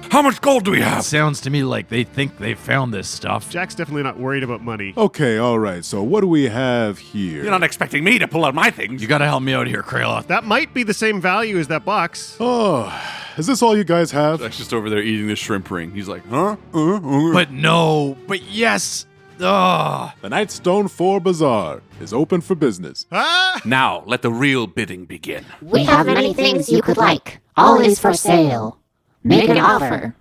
How much gold do we have? Sounds to me like they think they found this stuff. Jack's definitely not worried about money. Okay, all right. So what do we have here? You're not expecting me to pull out my things. You gotta help me out here, Kraloth. That might be the same value as that box. Oh, is this all you guys have? Jack's just over there eating the shrimp ring. He's like, huh? But no, but yes. Ugh. The Nightstone 4 Bazaar is open for business. Ah! Now, let the real bidding begin. We have many things you could like. All is for sale. Make an offer.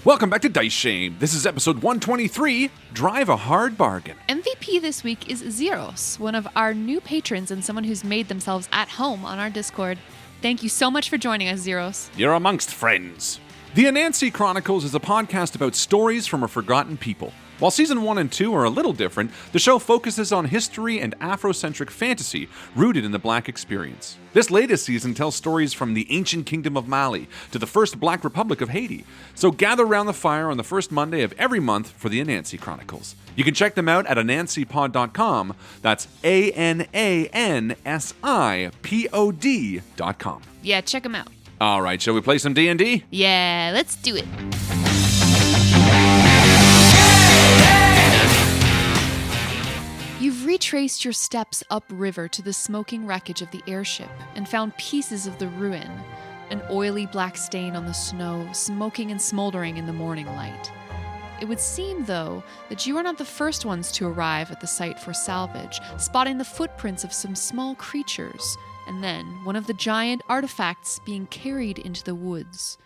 Welcome back to Dice Shame. This is episode 123, Drive a Hard Bargain. MVP this week is Zeros, one of our new patrons and someone who's made themselves at home on our Discord. Thank you so much for joining us, Zeros. You're amongst friends. The Anansi Chronicles is a podcast about stories from a forgotten people. While season 1 and 2 are a little different, the show focuses on history and Afrocentric fantasy rooted in the Black experience. This latest season tells stories from the ancient kingdom of Mali to the first Black Republic of Haiti. So gather around the fire on the first Monday of every month for the Anansi Chronicles. You can check them out at anansipod.com. That's ANANSIPOD.com. Yeah, check them out. All right, shall we play some D&D? Yeah, let's do it. You've retraced your steps upriver to the smoking wreckage of the airship and found pieces of the ruin, an oily black stain on the snow, smoking and smoldering in the morning light. It would seem, though, that you are not the first ones to arrive at the site for salvage, spotting the footprints of some small creatures, and then one of the giant artifacts being carried into the woods.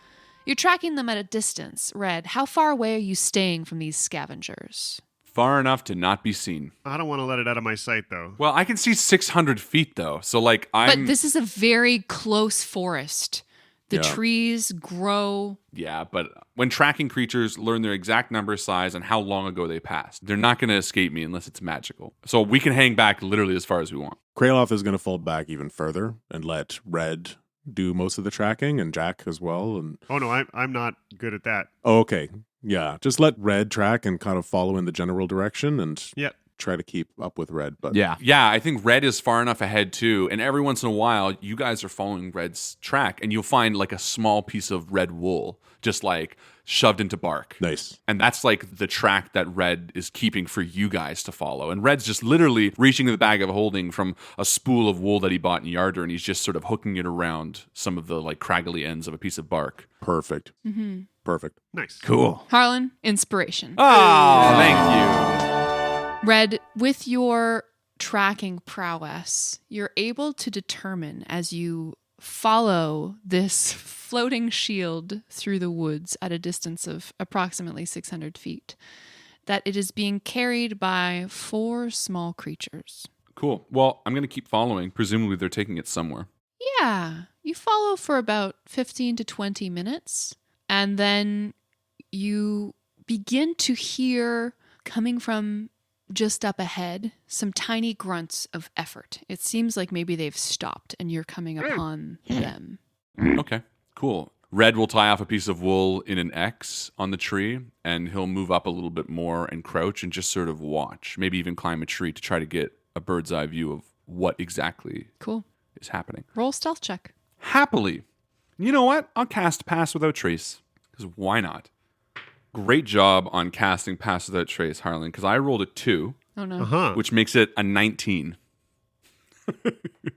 You're tracking them at a distance. Red, how far away are you staying from these scavengers? Far enough to not be seen. I don't want to let it out of my sight, though. Well, I can see 600 feet, though. So, But this is a very close forest. The Yeah. trees grow. Yeah, but when tracking creatures learn their exact number, size, and how long ago they passed, they're not going to escape me unless it's magical. So we can hang back literally as far as we want. Kraloth is going to fall back even further and let Red do most of the tracking and Jack as well. And Oh, no, I'm not good at that. oh, okay. Yeah, just let Red track and kind of follow in the general direction and Yep. try to keep up with Red. But Yeah. Yeah, I think Red is far enough ahead too. And every once in a while, you guys are following Red's track and you'll find like a small piece of red wool just like shoved into bark. Nice. And that's like the track that Red is keeping for you guys to follow. And Red's just literally reaching in the bag of holding from a spool of wool that he bought in Yarder, and he's just sort of hooking it around some of the like craggly ends of a piece of bark. Perfect. Mm-hmm. Perfect. Nice. Cool. Harlan, inspiration. Oh, thank you. Red, with your tracking prowess, you're able to determine as you follow this floating shield through the woods at a distance of approximately 600 feet that it is being carried by 4 small creatures. Cool. Well, I'm going to keep following. Presumably they're taking it somewhere. Yeah, you follow for about 15 to 20 minutes, and then you begin to hear, coming from just up ahead, some tiny grunts of effort. It seems like maybe they've stopped and you're coming upon them. Okay, cool. Red will tie off a piece of wool in an X on the tree, and he'll move up a little bit more and crouch and just sort of watch, maybe even climb a tree to try to get a bird's eye view of what exactly Cool. is happening. Roll stealth check. Happily. You know what? I'll cast Pass Without Trace, because why not? Great job on casting Pass Without Trace, Harlan, because I rolled a 2, Oh no. Uh-huh. which makes it a 19.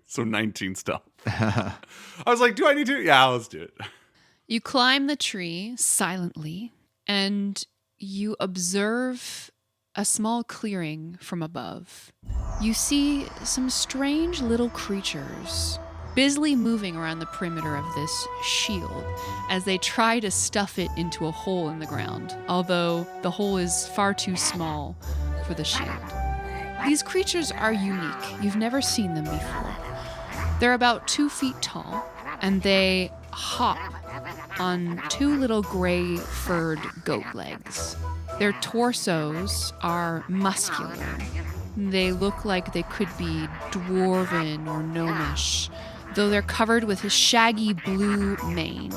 So 19 stealth. I was like, do I need to? Yeah, let's do it. You climb the tree silently and you observe a small clearing from above. You see some strange little creatures busily moving around the perimeter of this shield as they try to stuff it into a hole in the ground, although the hole is far too small for the shield. These creatures are unique. You've never seen them before. They're about 2 feet tall, and they hop on 2 little gray furred goat legs. Their torsos are muscular. They look like they could be dwarven or gnomish, though they're covered with a shaggy blue mane.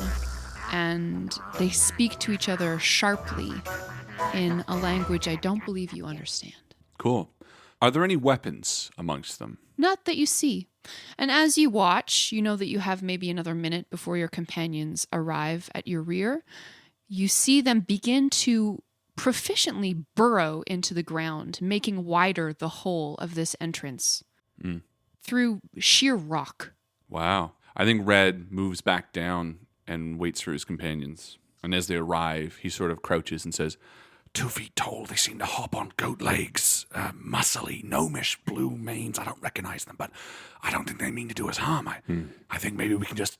and they speak to each other sharply in a language I don't believe you understand. Cool. Are there any weapons amongst them? Not that you see. And as you watch, you know that you have maybe another minute before your companions arrive at your rear. You see them begin to proficiently burrow into the ground, making wider the hole of this entrance through sheer rock. Wow. I think Red moves back down and waits for his companions. And as they arrive, he sort of crouches and says, 2 feet tall, they seem to hop on goat legs, muscly, gnomish blue manes. I don't recognize them, but I don't think they mean to do us harm. I think maybe we can just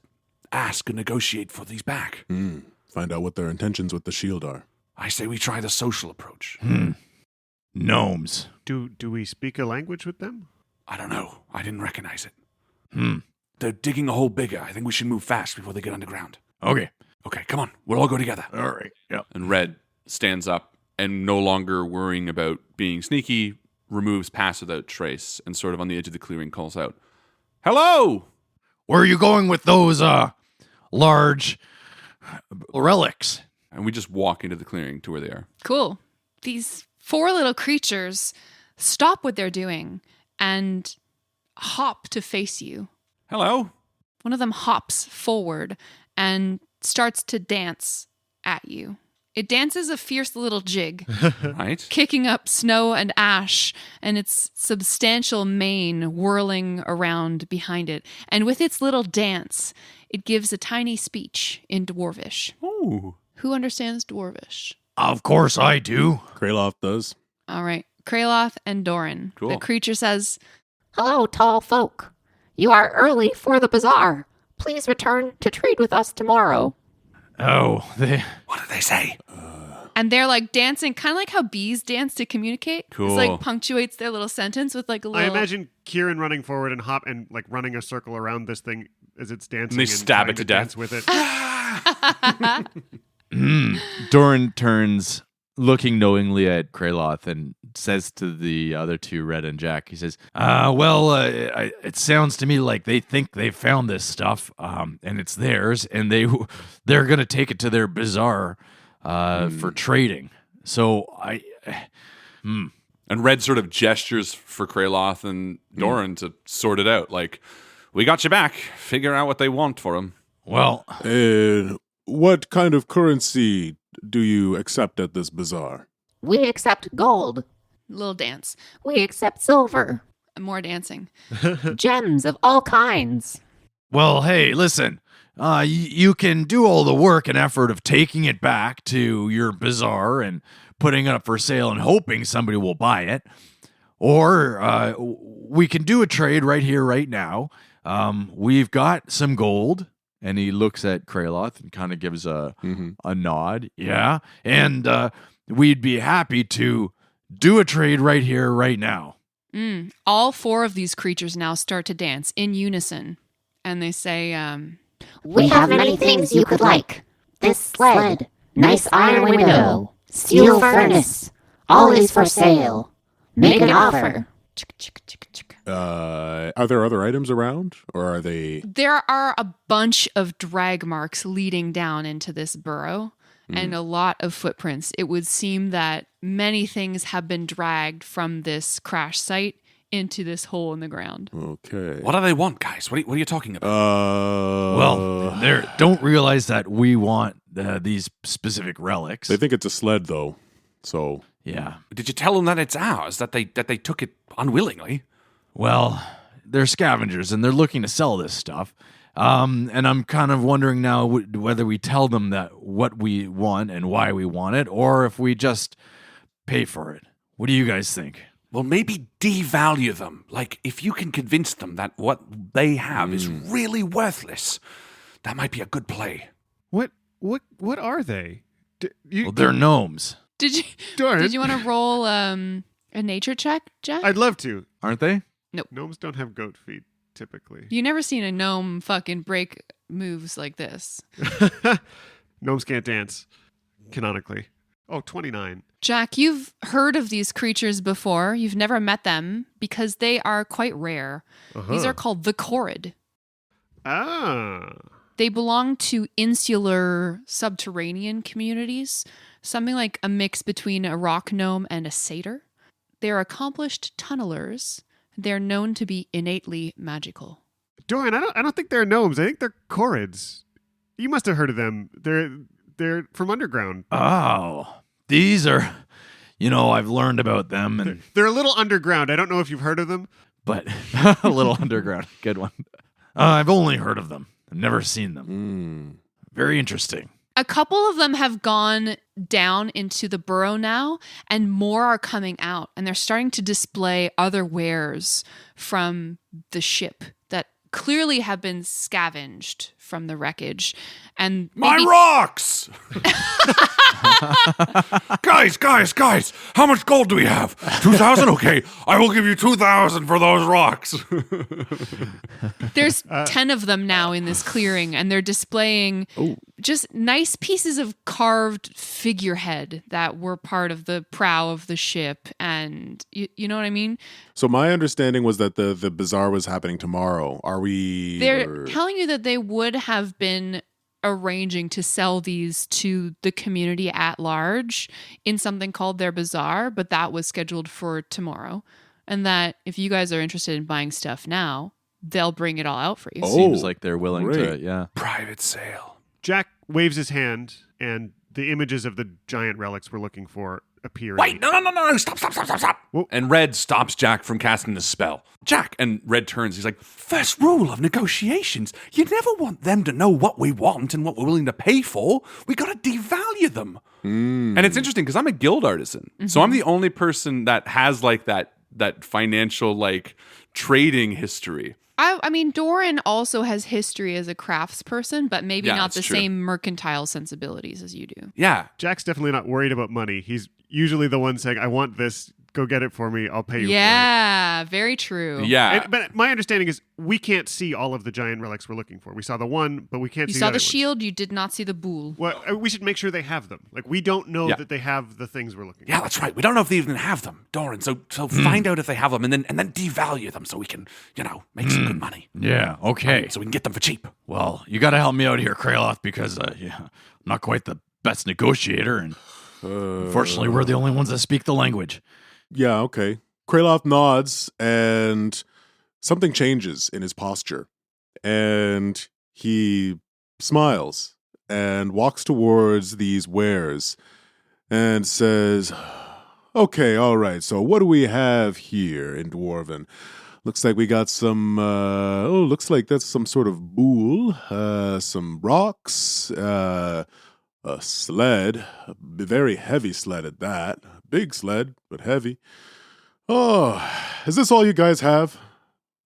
ask and negotiate for these back. Find out what their intentions with the shield are. I say we try the social approach. Gnomes. Do we speak a language with them? I don't know. I didn't recognize it. They're digging a hole bigger. I think we should move fast before they get underground. Okay. Okay, come on. We'll all go together. All right. Yep. And Red stands up and, no longer worrying about being sneaky, removes pass without trace and sort of on the edge of the clearing calls out, "Hello!" Where are you going with those large relics? And we just walk into the clearing to where they are. Cool. These 4 little creatures stop what they're doing and hop to face you. Hello. One of them hops forward and starts to dance at you. It dances a fierce little jig, Right? kicking up snow and ash, and its substantial mane whirling around behind it. And with its little dance, it gives a tiny speech in Dwarvish. Ooh. Who understands Dwarvish? Of course I do. Kraloth does. All right. Kraloth and Doran. Cool. The creature says, Hello, tall folk. You are early for the bazaar. Please return to trade with us tomorrow. Oh, What did they say? and they're like dancing, kind of like how bees dance to communicate. Cool. It's like punctuates their little sentence with like a little. I imagine Kieran running forward and hop and like running a circle around this thing as it's dancing. And they stab trying it to death. dance with it. Doran turns, looking knowingly at Kraloth, and says to the other two, Red and Jack, he says, it sounds to me like they think they found this stuff, and it's theirs, and they're going to take it to their bazaar for trading. So And Red sort of gestures for Kraloth and Doran to sort it out. Like, we got you back. Figure out what they want for him. well, What kind of currency do you accept at this bazaar? We accept gold. little dance. We accept silver. More dancing. Gems of all kinds. Well, hey, listen. You can do all the work and effort of taking it back to your bazaar and putting it up for sale and hoping somebody will buy it. Or we can do a trade right here, right now. We've got some gold. And he looks at Kraloth and kind of gives a nod. Yeah. And we'd be happy to do a trade right here, right now. All 4 of these creatures now start to dance in unison. And they say, We have many things you could like. This sled, nice iron window, steel furnace, all is for sale. Make an offer. Are there other items around, or are they? there are a bunch of drag marks leading down into this burrow and a lot of footprints. It would seem that many things have been dragged from this crash site into this hole in the ground. Okay. What do they want, guys? What are you talking about? Well, they don't realize that we want these specific relics. They think it's a sled, though. So Yeah. Did you tell them that it's ours, that they took it unwillingly? Well, they're scavengers and they're looking to sell this stuff. And I'm kind of wondering now whether we tell them that what we want and why we want it, or if we just pay for it. What do you guys think? Well, maybe devalue them. Like, if you can convince them that what they have is really worthless, that might be a good play. What are they? Well, they're gnomes, Did you Darn. Did you want to roll a nature check, Jack? I'd love to. aren't they? Gnomes don't have goat feet, typically. You never seen a gnome fucking break moves like this. Gnomes can't dance, canonically. Oh, 29. Jack, you've heard of these creatures before. You've never met them because they are quite rare. These are called the Chorid. Ah. They belong to insular subterranean communities, something like a mix between a rock gnome and a satyr. They're accomplished tunnelers. They're known to be innately magical. Dorian, I don't think they're gnomes. I think they're Chorids. You must have heard of them. They're from underground. Oh, these are, I've learned about them, and They're a little underground. I don't know if you've heard of them. but a little underground. Good one. I've only heard of them. I've never seen them. Very interesting. A couple of them have gone down into the burrow now, and more are coming out, and they're starting to display other wares from the ship that clearly have been scavenged from the wreckage. And My maybe- rocks! Guys, how much gold do we have? 2,000? Okay, I will give you 2,000 for those rocks. There's 10 of them now in this clearing, and they're displaying just nice pieces of carved figurehead that were part of the prow of the ship. And you know what I mean? So my understanding was that the bazaar was happening tomorrow. Are we? They're telling you that they would have been arranging to sell these to the community at large in something called their bazaar, but that was scheduled for tomorrow. And that if you guys are interested in buying stuff now, they'll bring it all out for you. Seems like they're willing great. to, yeah. Private sale. Jack waves his hand, and the images of the giant relics we're looking for appear. Wait, no, stop. Whoa. And Red stops Jack from casting the spell. Jack, and Red turns, he's like, first rule of negotiations, you never want them to know what we want and what we're willing to pay for. We gotta devalue them. And it's interesting, because I'm a guild artisan, so I'm the only person that has like that financial like trading history. I mean, Doran also has history as a craftsperson, but maybe Yeah, not that's the true. same mercantile sensibilities as you do. Yeah. Jack's definitely not worried about money. He's usually the one saying, I want this. Go get it for me. I'll pay you for it. Yeah, very true. Yeah. But my understanding is we can't see all of the giant relics we're looking for. We saw the one, but we can't You see saw the the other ones. shield, you did not see the boule. Well, we should make sure they have them. Like, we don't know Yeah. that they have the things we're looking Yeah, for. that's right. We don't know if they even have them, Doran. So find out if they have them and then devalue them so we can, make some good money. Yeah, okay. So we can get them for cheap. Well, you got to help me out here, Kraloth, because I'm not quite the best negotiator, and unfortunately, we're the only ones that speak the language. Yeah, okay. Kraloth nods, and something changes in his posture. And he smiles and walks towards these wares and says, okay, all right, so what do we have here in Dwarven? Looks like we got some, looks like that's some sort of boule, some rocks, a sled, a very heavy sled at that. Big sled, but heavy. Oh, is this all you guys have?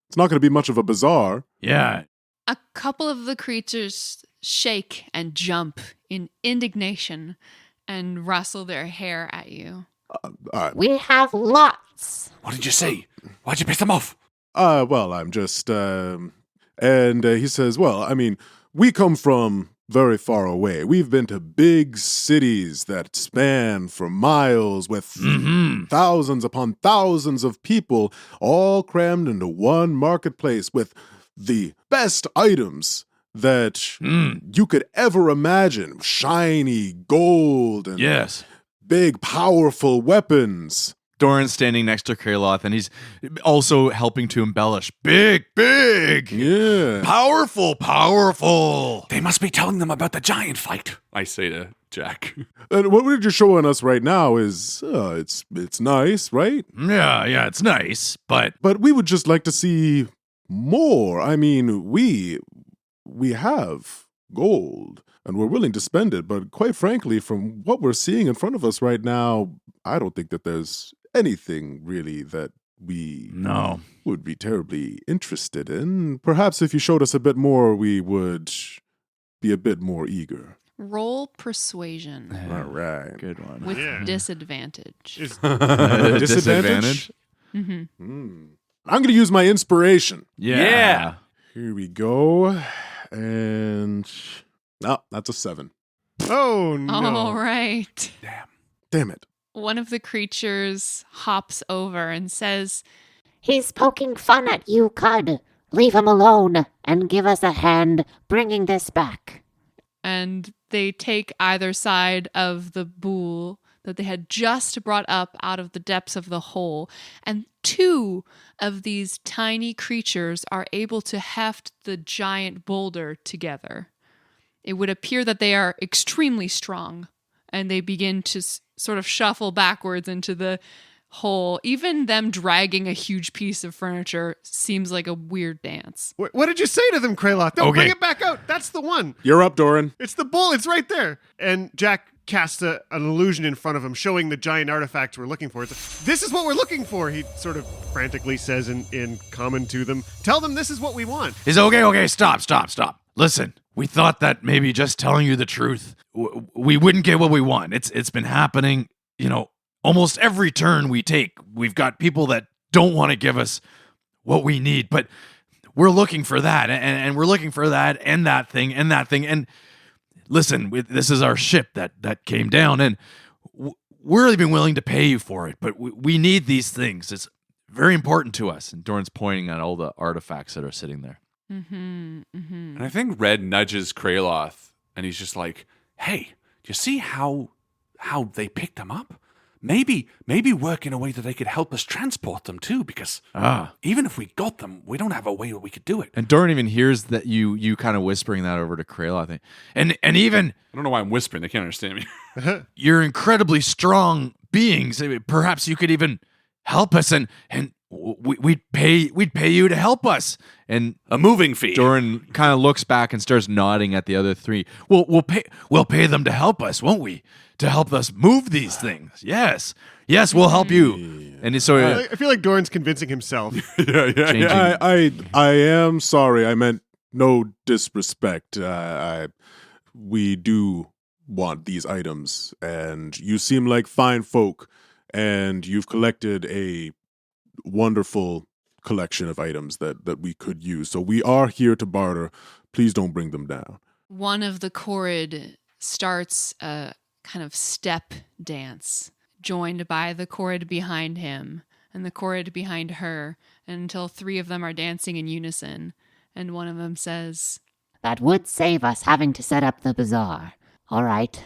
It's not going to be much of a bazaar. Yeah. A couple of the creatures shake and jump in indignation and rustle their hair at you. All right. We have lots. What did you say? Why'd you piss them off? Well, I'm just, and he says, well, I mean, we come from very far away. We've been to big cities that span for miles with thousands upon thousands of people, all crammed into one marketplace with the best items that you could ever imagine. Shiny gold and Yes. big, powerful weapons. Doran's standing next to Kraloth, and he's also helping to embellish. Big, Yeah. powerful. They must be telling them about the giant fight, I say to Jack. And what you're showing us right now is, it's nice, right? Yeah, it's nice, but But we would just like to see more. I mean, we have gold and we're willing to spend it. But quite frankly, from what we're seeing in front of us right now, I don't think that there's anything really that we no. would be terribly interested in. Perhaps if you showed us a bit more, we would be a bit more eager. Roll persuasion All right. Good one. with Yeah. disadvantage. Is- Disadvantage? hmm I'm going to use my inspiration. Yeah. Here we go. And that's a 7. oh, no. All right. Damn it. One of the creatures hops over and says, He's poking fun at you, Cud. Leave him alone and give us a hand bringing this back. And they take either side of the bowl that they had just brought up out of the depths of the hole. And 2 of these tiny creatures are able to heft the giant boulder together. It would appear that they are extremely strong, and they begin to sort of shuffle backwards into the hole. Even them dragging a huge piece of furniture seems like a weird dance. What did you say to them, Kraloth? No, Okay. bring it back out. That's the one. You're up, Doran. It's the bull. It's right there. And Jack casts an illusion in front of him, showing the giant artifacts we're looking for. This is what we're looking for, he sort of frantically says in common to them. Tell them this is what we want. Is okay, stop. Listen, we thought that maybe just telling you the truth, we wouldn't get what we want. It's been happening, almost every turn we take. We've got people that don't want to give us what we need, but we're looking for that, and we're looking for that, and that thing, and that thing. And listen, this is our ship that came down, and we're even willing to pay you for it, but we need these things. It's very important to us. And Doran's pointing at all the artifacts that are sitting there. And I think Red nudges Kraloth, and he's just like, "Hey, do you see how they picked them up? Maybe work in a way that they could help us transport them too, because even if we got them, we don't have a way where we could do it." And Doran even hears that you kind of whispering that over to Kraloth, I think. And even I don't know why I'm whispering; they can't understand me. you're incredibly strong beings. Perhaps you could even help us, and we'd pay you to help us. And A moving fee. Doran kind of looks back and starts nodding at the other 3. We'll pay them to help us, won't we? To help us move these things. Yes, we'll help you. And so I feel like Doran's convincing himself. changing. I am sorry. I meant no disrespect. We do want these items, and you seem like fine folk, and you've collected a wonderful collection of items that we could use. So we are here to barter. Please don't bring them down. One of the Chorrid starts a kind of step dance, joined by the Chorrid behind him and the Chorrid behind her, until 3 of them are dancing in unison. And one of them says, That would save us having to set up the bazaar. All right,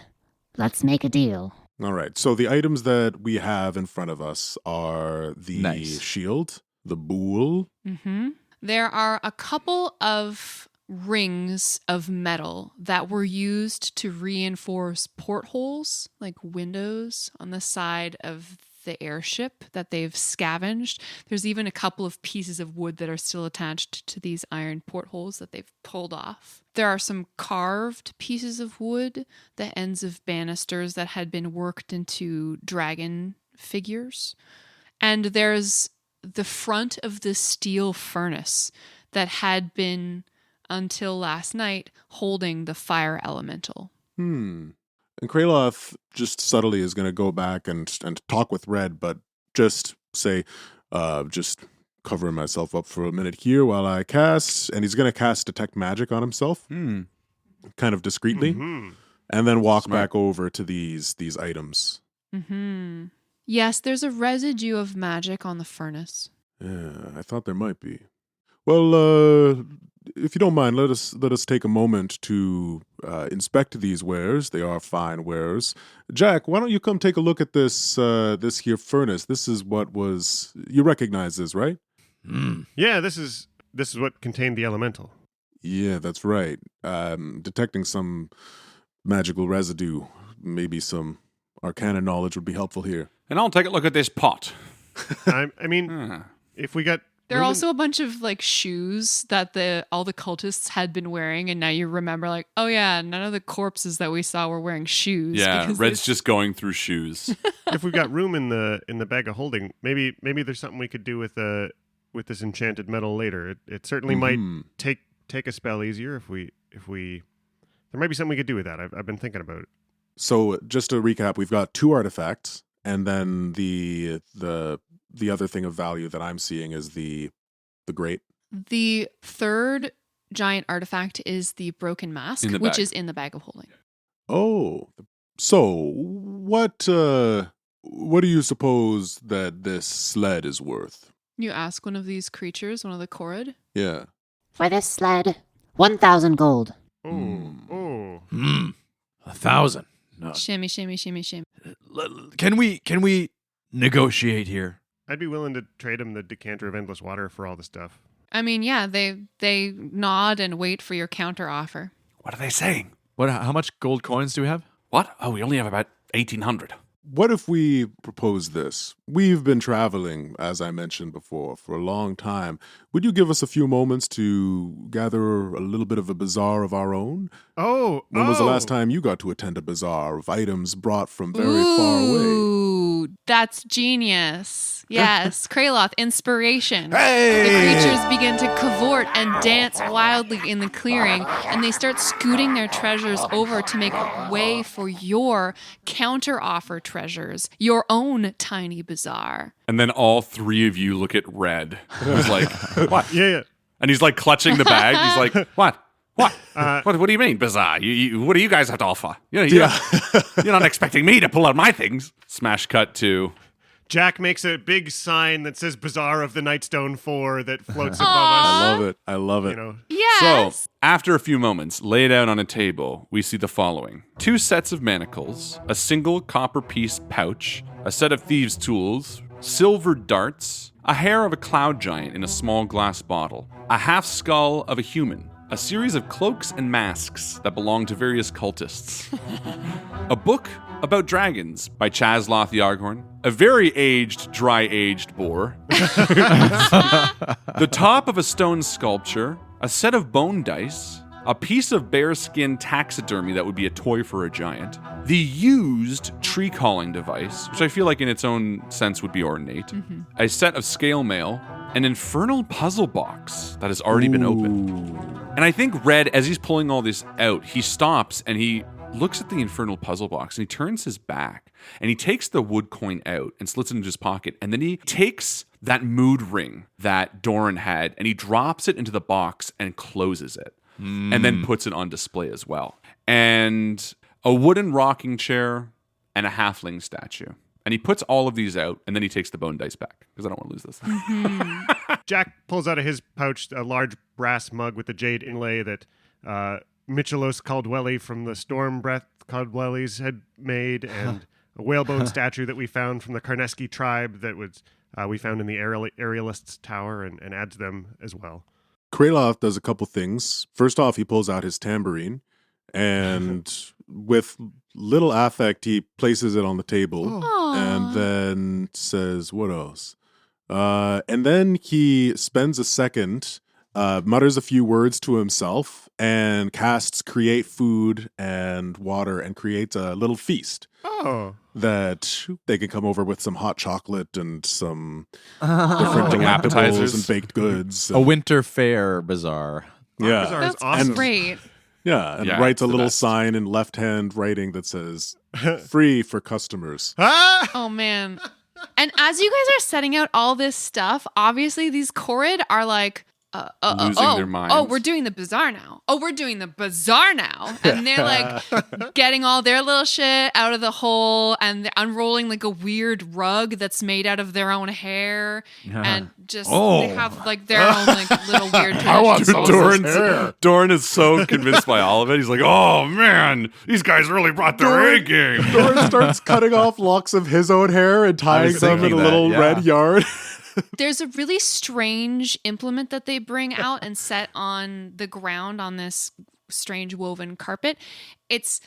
let's make a deal. All right. So the items that we have in front of us are the Nice. shield, the bool. There are a couple of rings of metal that were used to reinforce portholes, like windows on the side of the airship that they've scavenged. There's even a couple of pieces of wood that are still attached to these iron portholes that they've pulled off. There are some carved pieces of wood, the ends of banisters that had been worked into dragon figures. And there's the front of the steel furnace that had been, until last night, holding the fire elemental. And Kraloth just subtly is going to go back and talk with Red, but just say, just covering myself up for a minute here while I cast, and he's going to cast Detect Magic on himself, kind of discreetly, and then walk back over to these items. Yes, there's a residue of magic on the furnace. Yeah, I thought there might be. Well, if you don't mind, let us take a moment to inspect these wares. They are fine wares. Jack, why don't you come take a look at this here furnace? This is what was, you recognize this, right? Yeah, this is what contained the elemental. Yeah, that's right. Detecting some magical residue, maybe some arcana knowledge would be helpful here. And I'll take a look at this pot. I mean, if we got... There are also a bunch of shoes that all the cultists had been wearing, and now you remember oh yeah, none of the corpses that we saw were wearing shoes. Yeah, Red's just going through shoes. If we've got room in the bag of holding, maybe there's something we could do with this enchanted metal later. It certainly might take a spell easier if we there might be something we could do with that. I've been thinking about it. So just to recap, we've got 2 artifacts, and then the other thing of value that I'm seeing is the grate. The third giant artifact is the broken mask, which is in the bag of holding. Oh, so what do you suppose that this sled is worth? You ask one of these creatures, one of the Chorrid. Yeah. For this sled, 1,000 gold. Oh. 1,000. No. Shimmy, shimmy, shimmy, shimmy. Can we negotiate here? I'd be willing to trade him the decanter of endless water for all the stuff. I mean, yeah, they nod and wait for your counter offer. What are they saying? How much gold coins do we have? What? Oh, we only have about 1,800. What if we propose this? We've been traveling, as I mentioned before, for a long time. Would you give us a few moments to gather a little bit of a bazaar of our own? When was the last time you got to attend a bazaar of items brought from very far away? Ooh, that's genius. Yes, Kraloth, inspiration. Hey! The creatures begin to cavort and dance wildly in the clearing, and they start scooting their treasures over to make way for your counter-offer treasures, your own tiny bazaar. And then all three of you look at Red, who's like, what? Yeah. And he's like clutching the bag. He's like, what? What? What do you mean, bizarre? What do you guys have to offer? You're not expecting me to pull out my things. Smash cut to... Jack makes a big sign that says Bazaar of the Nightstone 4 that floats above I love it. us. You know. Yes. So, after a few moments, laid out on a table, we see the following. 2 sets of manacles, a single copper piece pouch, a set of thieves' tools, silver darts, a hair of a cloud giant in a small glass bottle, a half skull of a human, a series of cloaks and masks that belong to various cultists, a book about dragons by Chazloth Yarghorn, a very aged, dry-aged boar, the top of a stone sculpture, a set of bone dice, a piece of bearskin taxidermy that would be a toy for a giant, the used tree calling device, which I feel like in its own sense would be ornate, a set of scale mail, an infernal puzzle box that has already been opened. And I think Red, as he's pulling all this out, he stops and he looks at the infernal puzzle box and he turns his back and he takes the wood coin out and slits it into his pocket, and then he takes that mood ring that Doran had and he drops it into the box and closes it and then puts it on display as well. And a wooden rocking chair and a halfling statue. And he puts all of these out and then he takes the bone dice back because I don't want to lose this. Jack pulls out of his pouch a large brass mug with a jade inlay that Michelos Caldwelly from the Storm Breath Caldwellys had made, and a whalebone statue that we found from the Karneski tribe that was we found in the Aerialists' Tower, and adds them as well. Kraloth does a couple things. First off, he pulls out his tambourine, and with little affect, he places it on the table, and then says, what else? And then he spends a second, mutters a few words to himself, and casts create food and water, and creates a little feast. That they can come over with some hot chocolate and some different delectables appetizers and baked goods. A winter fair bazaar. Yeah. Bazaar is That's awesome. great. Yeah, and Yeah, writes it's a the little best. sign in left-hand writing that says, free for customers. Oh, man. And as you guys are setting out all this stuff, obviously these Korrid are like, Losing their minds. Oh, we're doing the bazaar now. Oh, we're doing the bazaar now. And they're like getting all their little shit out of the hole, and they're unrolling like a weird rug that's made out of their own hair. And just they have like their own like little weird traditions. Doran is so convinced by all of it. He's like, oh man, these guys really brought their A game. Doran starts cutting off locks of his own hair and tying was them in a thinking that, little yeah. red yard. There's a really strange implement that they bring out and set on the ground on this strange woven carpet. It's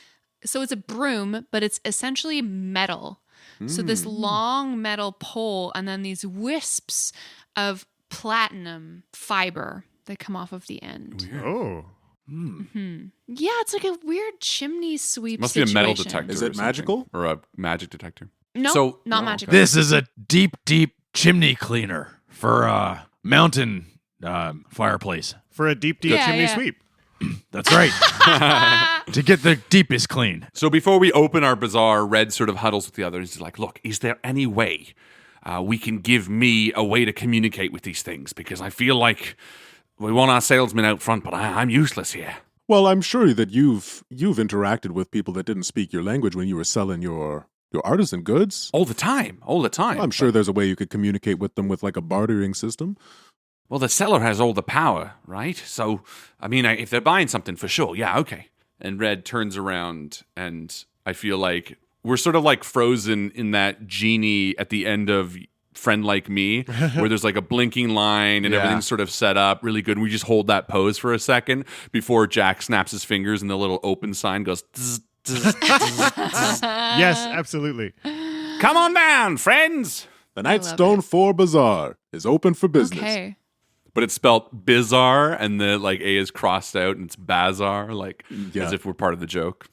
a broom, but it's essentially metal. So this long metal pole and then these wisps of platinum fiber that come off of the end. Oh. Yeah, it's like a weird chimney sweep Must be a metal situation. detector. Is or it something. magical? Or a magic detector? No, So- not Oh, magical. This is a deep chimney cleaner for a mountain fireplace. For a deep Yeah, chimney yeah. sweep. That's right. To get the deepest clean. So before we open our bazaar, Red sort of huddles with the others. He's like, look, is there any way we can give me a way to communicate with these things? Because I feel like we want our salesman out front, but I'm useless here. Well, I'm sure that you've interacted with people that didn't speak your language when you were selling your artisan goods. All the time. I'm sure there's a way you could communicate with them with like a bartering system. Well, the seller has all the power, right? So, I mean, if they're buying something for sure, yeah, okay. And Red turns around, and I feel like we're sort of like frozen in that genie at the end of Friend Like Me, where there's like a blinking line and everything's sort of set up really good. And we just hold that pose for a second before Jack snaps his fingers and the little open sign goes. Tzz, tzz, tzz, tzz. Yes, absolutely. Come on down, friends. The Nightstone 4 Bazaar is open for business. Okay. But it's spelled bizarre, and the like A is crossed out, and it's bazaar, like as if we're part of the joke.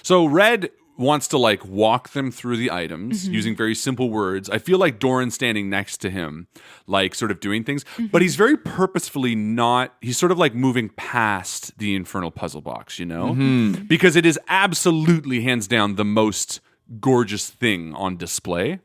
So Red wants to like walk them through the items using very simple words. I feel like Doran's standing next to him, like sort of doing things, but he's very purposefully not. He's sort of like moving past the infernal puzzle box, you know, because it is absolutely hands down the most gorgeous thing on display.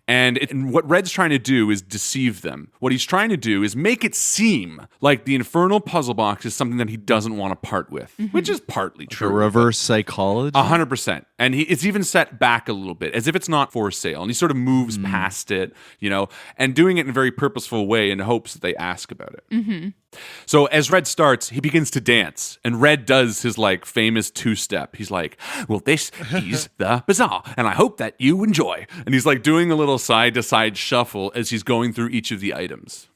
And what Red's trying to do is deceive them. What he's trying to do is make it seem like the infernal puzzle box is something that he doesn't want to part with, which is partly true. The reverse psychology? 100%. And it's even set back a little bit, as if it's not for sale. And he sort of moves past it, you know, and doing it in a very purposeful way in hopes that they ask about it. So as Red starts, he begins to dance, and Red does his like famous two-step. He's like, well, this is the bazaar, and I hope that you enjoy. And he's like doing a little side-to-side shuffle as he's going through each of the items.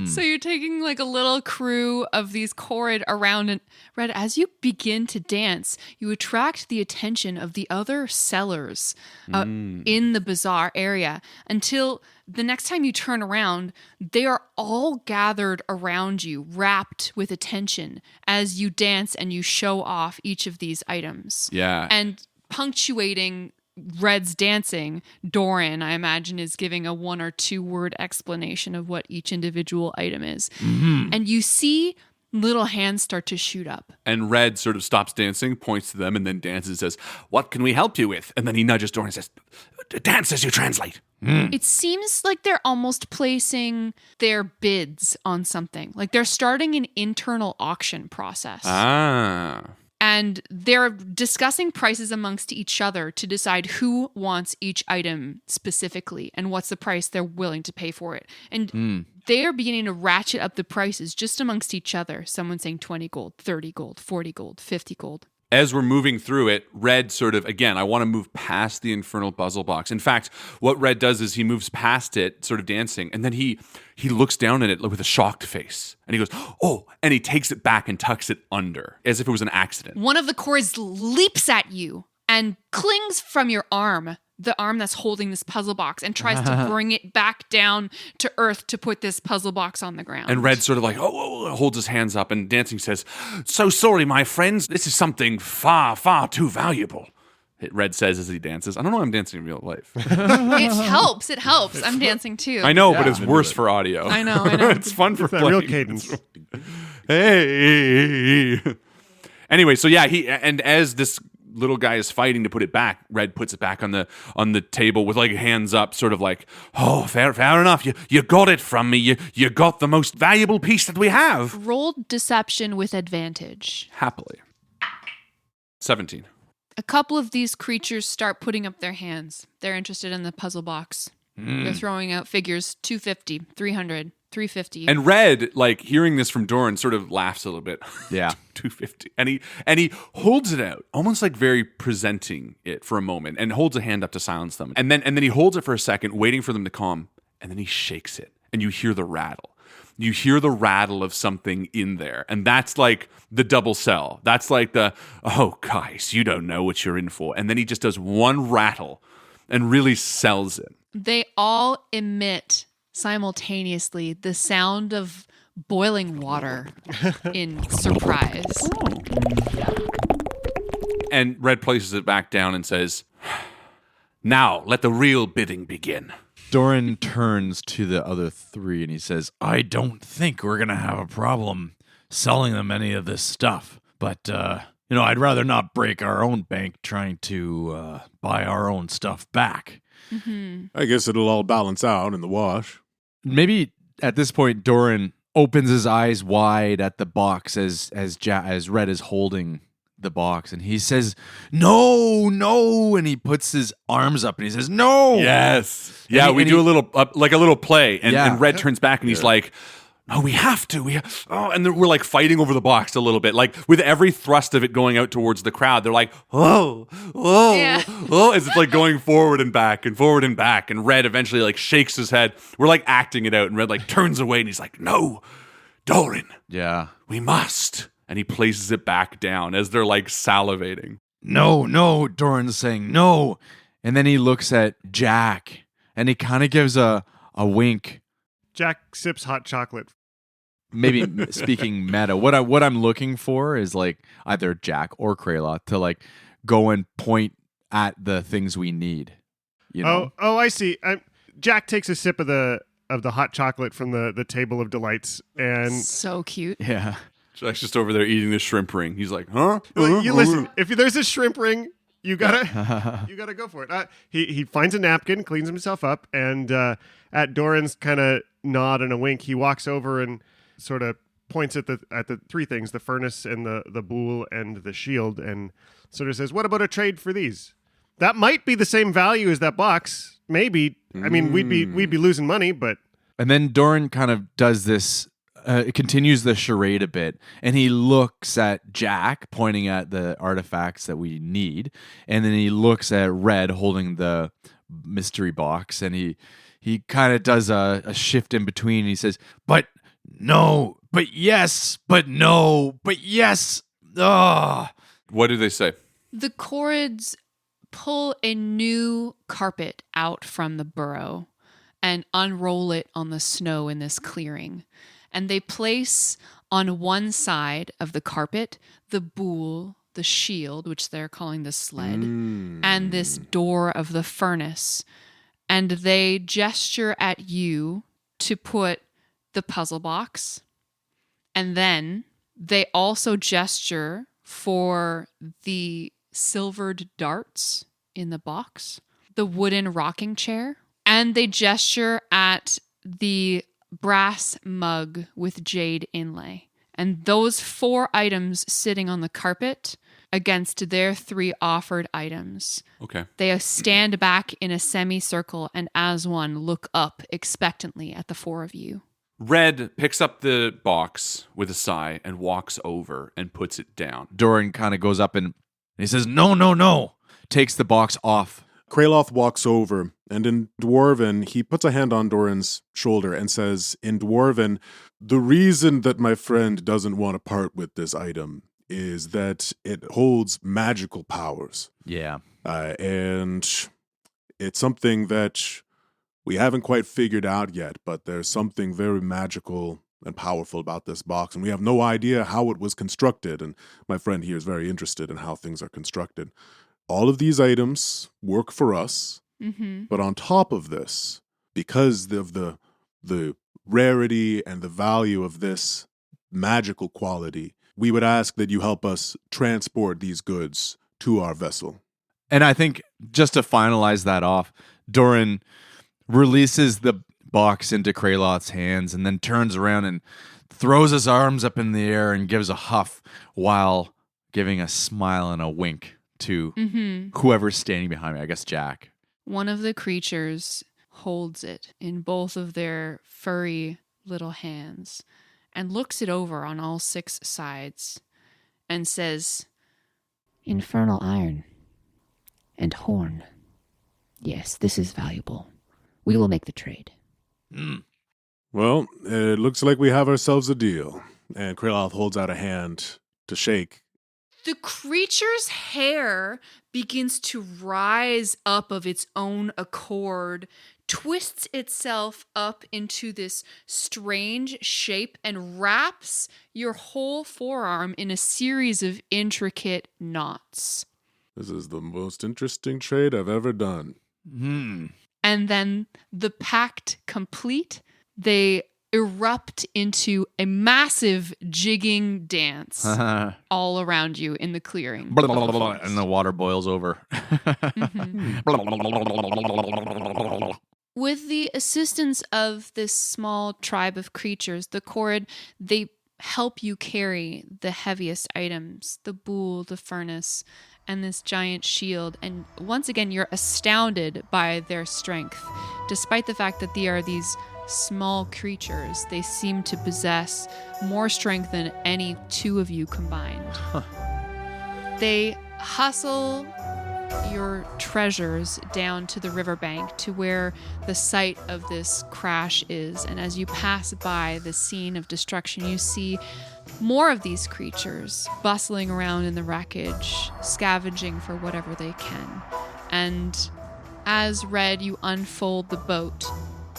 So you're taking like a little crew of these chorus around, and Red, as you begin to dance, you attract the attention of the other sellers in the bazaar area until the next time you turn around, they are all gathered around you, wrapped with attention as you dance and you show off each of these items. Yeah. And punctuating Red's dancing, Doran, I imagine, is giving a 1 or 2 word explanation of what each individual item is. And you see little hands start to shoot up. And Red sort of stops dancing, points to them, and then dances and says, what can we help you with? And then he nudges Doran and says, dance as you translate. It seems like they're almost placing their bids on something. Like they're starting an internal auction process. And they're discussing prices amongst each other to decide who wants each item specifically and what's the price they're willing to pay for it. And they are beginning to ratchet up the prices just amongst each other. Someone saying 20 gold, 30 gold, 40 gold, 50 gold. As we're moving through it, Red sort of, again, I want to move past the infernal puzzle box. In fact, what Red does is he moves past it, sort of dancing, and then he looks down at it with a shocked face. And he goes, oh, and he takes it back and tucks it under, as if it was an accident. One of the chords leaps at you and clings from your arm, the arm that's holding this puzzle box, and tries to bring it back down to earth to put this puzzle box on the ground. And Red sort of like, holds his hands up, and dancing says, so sorry, my friends, this is something far, far too valuable. Red says as he dances. I don't know why I'm dancing in real life. It helps. I'm dancing too. I know, but it's worse for audio. I know. It's fun for playing. Real cadence. Hey. Anyway, so yeah, and as this little guy is fighting to put it back, Red puts it back on the table with like hands up, sort of like, oh, fair enough. You got it from me. You got the most valuable piece that we have. Roll deception with advantage. Happily. 17. A couple of these creatures start putting up their hands. They're interested in the puzzle box. They're throwing out figures 250, 300, 350. And Red, like hearing this from Doran, sort of laughs a little bit. Yeah. 250. And he holds it out, almost like very presenting it for a moment, and holds a hand up to silence them. And then he holds it for a second, waiting for them to calm, and then he shakes it, and you hear the rattle. You hear the rattle of something in there. And that's like the double sell. That's like the, oh, guys, you don't know what you're in for. And then he just does one rattle and really sells it. They all emit simultaneously the sound of boiling water in surprise. And Red places it back down and says, now let the real bidding begin. Doran turns to the other three and he says, I don't think we're going to have a problem selling them any of this stuff. But, I'd rather not break our own bank trying to buy our own stuff back. I guess it'll all balance out in the wash. Maybe at this point, Doran opens his eyes wide at the box as Red is holding the box, and he says, "No, no!" And he puts his arms up, and he says, "No!" Yes. Yeah, we do a little like a little play, and Red turns back, and he's like, "No, we have to. And then we're like fighting over the box a little bit, like with every thrust of it going out towards the crowd. They're like, "Oh, as it's like going forward and back and forward and back." And Red eventually like shakes his head. We're like acting it out, and Red like turns away, and he's like, "No, Doran, we must." And he places it back down as they're like salivating. No, no, Doran's saying no. And then he looks at Jack, and he kind of gives a wink. Jack sips hot chocolate. Maybe speaking meta, what I'm looking for is like either Jack or Kraloth to like go and point at the things we need. You know? Oh, I see. Jack takes a sip of the hot chocolate from the table of delights, and So cute. Yeah. Jack's just over there eating the shrimp ring. He's like, "Huh?" You listen. If there's a shrimp ring, you gotta go for it. He finds a napkin, cleans himself up, and at Doran's kind of nod and a wink, he walks over and sort of points at the three things: the furnace and the bowl and the shield, and sort of says, "What about a trade for these? That might be the same value as that box. Maybe. I mean, we'd be losing money, but." And then Doran kind of does this. Continues the charade a bit, and he looks at Jack pointing at the artifacts that we need, and then he looks at Red holding the mystery box, and he kind of does a shift in between. And he says, "But no, but yes, but no, but yes." What do they say? The Chords pull a new carpet out from the burrow and unroll it on the snow in this clearing. And they place on one side of the carpet the bowl, the shield, which they're calling the sled, and this door of the furnace. And they gesture at you to put the puzzle box. And then they also gesture for the silvered darts in the box, the wooden rocking chair, and they gesture at the brass mug with jade inlay. And those 4 items sitting on the carpet against their 3 offered items. Okay. They stand back in a semicircle and as one look up expectantly at the 4 of you. Red picks up the box with a sigh and walks over and puts it down. Doran kind of goes up and he says, "No, no, no." Takes the box off. Kraloth walks over, and in Dwarven, he puts a hand on Doran's shoulder and says, in Dwarven, "The reason that my friend doesn't want to part with this item is that it holds magical powers. Yeah. And it's something that we haven't quite figured out yet, but there's something very magical and powerful about this box, and we have no idea how it was constructed, and my friend here is very interested in how things are constructed. All of these items work for us, but on top of this, because of the rarity and the value of this magical quality, we would ask that you help us transport these goods to our vessel." And I think just to finalize that off, Doran releases the box into Kraloth's hands and then turns around and throws his arms up in the air and gives a huff while giving a smile and a wink to whoever's standing behind me, I guess Jack. One of the creatures holds it in both of their furry little hands and looks it over on all 6 sides and says, Infernal iron. And horn. Yes, this is valuable. We will make the trade. Well, it looks like we have ourselves a deal. And Kraloth holds out a hand to shake. The creature's hair begins to rise up of its own accord, twists itself up into this strange shape, and wraps your whole forearm in a series of intricate knots. This is the most interesting trade I've ever done. And then the pact complete, they erupt into a massive jigging dance all around you in the clearing. And the water boils over. With the assistance of this small tribe of creatures, the Chord, they help you carry the heaviest items, the bowl, the furnace, and this giant shield. And once again, you're astounded by their strength. Despite the fact that they are these small creatures, they seem to possess more strength than any two of you combined. They hustle your treasures down to the riverbank to where the site of this crash is. And as you pass by the scene of destruction, you see more of these creatures bustling around in the wreckage, scavenging for whatever they can. And as Red, you unfold the boat,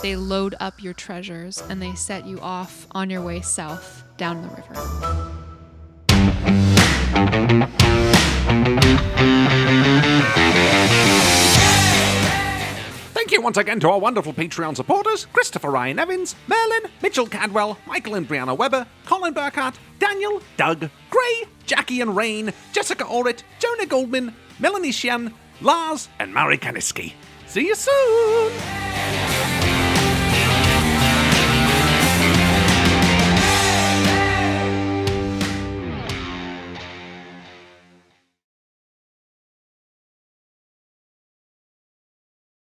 they load up your treasures and they set you off on your way south down the river. Thank you once again to our wonderful Patreon supporters, Christopher Ryan Evans, Merlin, Mitchell Cadwell, Michael and Brianna Weber, Colin Burkhardt, Daniel, Doug, Gray, Jackie and Rain, Jessica Orrit, Jonah Goldman, Melanie Shen, Lars, and Mari Kaniski. See you soon!